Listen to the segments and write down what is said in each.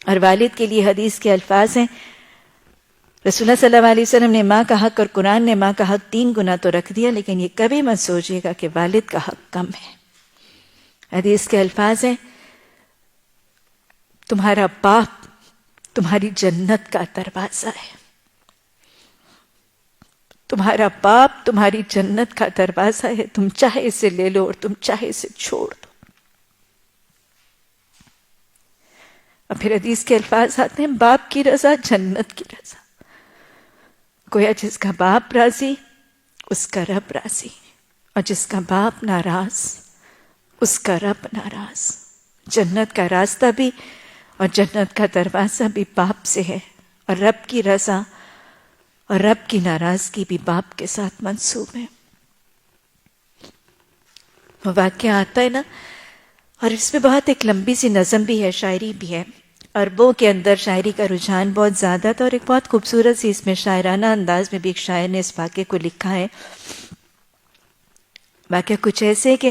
اور والد کے لیے حدیث کے الفاظ ہیں، رسول اللہ صلی اللہ علیہ وسلم نے ماں کا حق اور قرآن نے ماں کا حق 3 گنا تو رکھ دیا، لیکن یہ کبھی مت سوچیے گا کہ والد کا حق کم ہے۔ حدیث کے الفاظ ہیں، تمہارا باپ تمہاری جنت کا دروازہ ہے، تمہارا باپ تمہاری جنت کا دروازہ ہے، تم چاہے اسے لے لو اور تم چاہے اسے چھوڑ دو۔ اور پھر حدیث کے الفاظ آتے ہیں، باپ کی رضا جنت کی رضا۔ گویا جس کا باپ راضی اس کا رب راضی، اور جس کا باپ ناراض اس کا رب ناراض۔ جنت کا راستہ بھی اور جنت کا دروازہ بھی باپ سے ہے، اور رب کی رضا اور رب کی ناراضگی بھی باپ کے ساتھ منسوب ہے۔ وہ واقعہ آتا ہے نا، اور اس میں بہت ایک لمبی سی نظم بھی ہے، شاعری بھی ہے۔ عربوں کے اندر شاعری کا رجحان بہت زیادہ تھا، اور ایک بہت خوبصورت سی اس میں شاعرانہ انداز میں بھی ایک شاعر نے اس واقعے کو لکھا ہے۔ واقعہ کچھ ایسے ہے کہ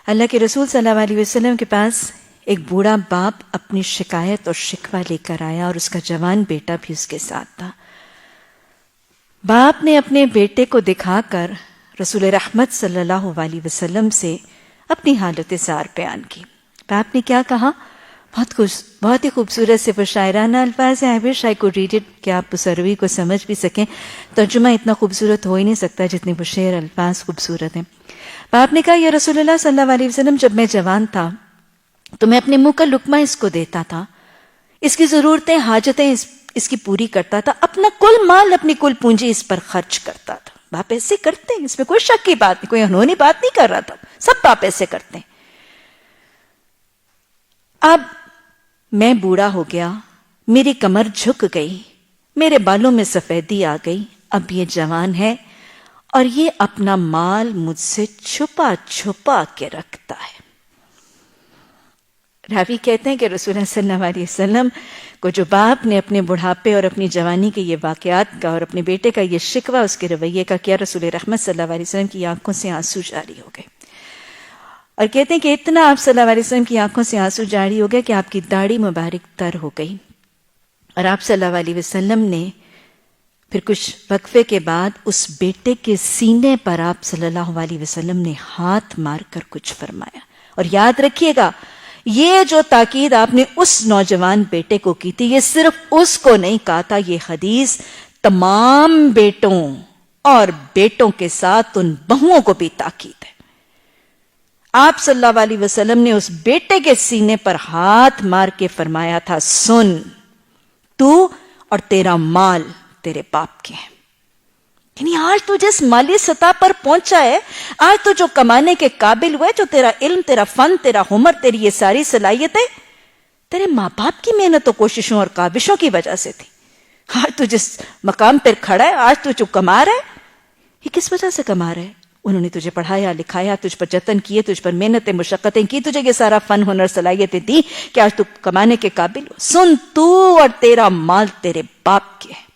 اللہ کے رسول صلی اللہ علیہ وسلم کے پاس ایک بوڑھا باپ اپنی شکایت اور شکوہ لے کر آیا، اور اس کا جوان بیٹا بھی اس کے ساتھ تھا۔ باپ نے اپنے بیٹے کو دکھا کر رسول رحمت صلی اللہ علیہ وسلم سے اپنی حالت زار بیان کی۔ باپ نے کیا کہا؟ بہت ہی خوبصورت سے وہ شاعرانہ الفاظ ہیں۔ I wish I could read it کہ آپ اس عربی کو سمجھ بھی سکیں۔ ترجمہ اتنا خوبصورت ہو ہی نہیں سکتا جتنے وہ شعر الفاظ خوبصورت ہیں۔ باپ نے کہا، یا رسول اللہ صلی اللہ علیہ وسلم، جب میں جوان تھا تو میں اپنے منہ کا لقمہ اس کو دیتا تھا، اس کی ضرورتیں حاجتیں اس کی پوری کرتا تھا، اپنا کل مال اپنی کل پونجی اس پر خرچ کرتا تھا۔ باپ ایسے کرتے ہیں، اس میں کوئی شک کی بات نہیں، کوئی انہونی بات نہیں کر رہا تھا، سب باپ ایسے کرتے ہیں۔ اب میں بوڑھا ہو گیا، میری کمر جھک گئی، میرے بالوں میں سفیدی آ گئی، اب یہ جوان ہے اور یہ اپنا مال مجھ سے چھپا چھپا کے رکھتا ہے۔ راوی کہتے ہیں کہ رسول اللہ صلی اللہ علیہ وسلم کو جو باپ نے اپنے بڑھاپے اور اپنی جوانی کے یہ واقعات کا اور اپنے بیٹے کا یہ شکوہ اس کے رویے کا کیا، رسول رحمت صلی اللہ علیہ وسلم کی آنکھوں سے آنسو جاری ہو گئے، اور کہتے ہیں کہ اتنا آپ صلی اللہ علیہ وسلم کی آنکھوں سے آنسو جاری ہو گئے کہ آپ کی داڑھی مبارک تر ہو گئی، اور آپ صلی اللہ علیہ وسلم نے پھر کچھ وقفے کے بعد اس بیٹے کے سینے پر آپ صلی اللہ علیہ وسلم نے ہاتھ مار کر کچھ فرمایا۔ اور یاد رکھیے گا، یہ جو تاکید آپ نے اس نوجوان بیٹے کو کی تھی، یہ صرف اس کو نہیں کہا تھا، یہ حدیث تمام بیٹوں اور بیٹوں کے ساتھ ان بہوؤں کو بھی تاکید ہے۔ آپ صلی اللہ علیہ وسلم نے اس بیٹے کے سینے پر ہاتھ مار کے فرمایا تھا، سن، تو اور تیرا مال تیرے باپ کے ہیں۔ یعنی آج تو جس مالی سطح پر پہنچا ہے، آج تو جو کمانے کے قابل ہوئے، جو تیرا علم، تیرا فن، تیرا ہنر، تیری یہ ساری صلاحیتیں تیرے ماں باپ کی محنت و کوششوں اور کاوشوں کی وجہ سے تھی۔ آج تو جس مقام پر کھڑا ہے، آج تو جو کما رہا ہے، یہ کس وجہ سے کما رہا ہے؟ انہوں نے تجھے پڑھایا لکھایا، تجھ پر جتن کیے، تجھ پر محنتیں مشقتیں کی، تجھے یہ سارا فن ہنر صلاحیتیں دی کہ آج تو کمانے کے قابل ہو۔ سن، تو اور تیرا مال تیرے باپ کے ہے۔